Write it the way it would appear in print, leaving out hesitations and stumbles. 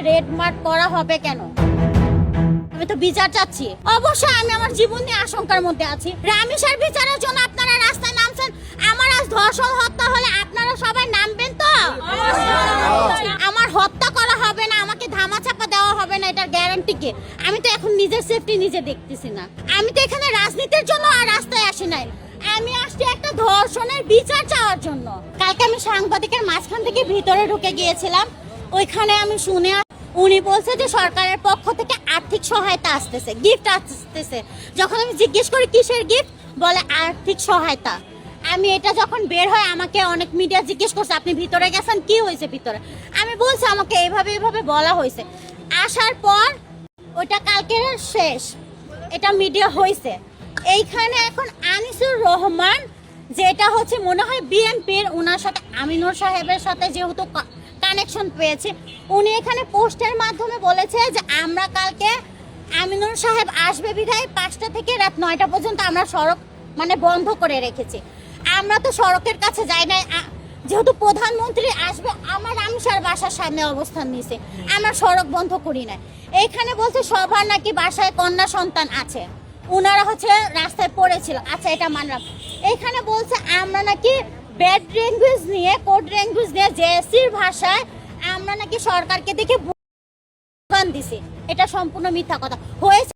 Red mark করা হবে কেন? আমি তো বিচার চাচ্ছি। অবশ্যই আমি আমার জীবন নিয়ে আশঙ্কার মধ্যে আছি। রামেশের বিচারের জন্য আপনারা রাস্তায় নামছেন। আমার আজ ধর্ষণ হত্যা হলে আপনারা সবাই নামবেন তো? আমার হত্যা করা হবে না, আমাকে ধামাচাপা দেওয়া হবে না, এটার গ্যারান্টি কে? আমি তো এখন নিজের সেফটি নিজে দেখতেছি না। আমি তো এখানে রাজনীতির জন্য আর রাস্তায় আসি নাই, আমি আসছি একটা ধর্ষণের বিচার চাওয়ার জন্য। কালকে আমি সাংবাদিকের মাঝখান থেকে ভিতরে ঢুকে গিয়েছিলাম, ওইখানে আমি শুনে উনি বলছে যে সরকারের পক্ষ থেকে আর্থিক সহায়তা আসতেছে, গিফট আসতেছে। যখন আমি জিজ্ঞেস করি কিসের গিফট, বলে আর্থিক সহায়তা। আমি এটা যখন বের হয় আমাকে অনেক মিডিয়া জিজ্ঞেস করছে আপনি ভিতরে গেছেন, কি হয়েছে ভিতরে? আমি বলছি আমাকে এইভাবে বলা হয়েছে। আসার পর ওইটা কালকে শেষ, এটা মিডিয়া হয়েছে। এইখানে এখন আনিসুর রহমান, যেটা হচ্ছে মনে হয় বিএনপির, ওনার সাথে আমিনুর সাহেবের সাথে যেহেতু কানেকশন পেয়েছে, উনি এখানে পোস্টের মাধ্যমে বলেছে যে আমরা কালকে আমিনুর সাহেব আসবে বিধায় 5টা থেকে রাত 9টা পর্যন্ত আমরা সড়ক বন্ধ করে রেখেছি। আমরা তো সড়কের কাছে যাই নাই, যেহেতু প্রধানমন্ত্রী আসবে আমার রামেশের বাসার সামনে অবস্থান নিয়েছে, আমরা সড়ক বন্ধ করি না। এইখানে বলছে সবার নাকি বাসায় কন্যা সন্তান আছে, ওনারা হচ্ছে রাস্তায় পড়েছিল, আচ্ছা এটা মানলাম। এখানে বলছে আমরা নাকি ব্যাড ল্যাঙ্গুয়েজ নিয়ে, কোড ল্যাঙ্গুয়েজ নিয়ে, জেএসসির ভাষায় আমরা নাকি সরকারকে দেখে ভোগান দিছি, এটা সম্পূর্ণ মিথ্যা কথা হয়েছে।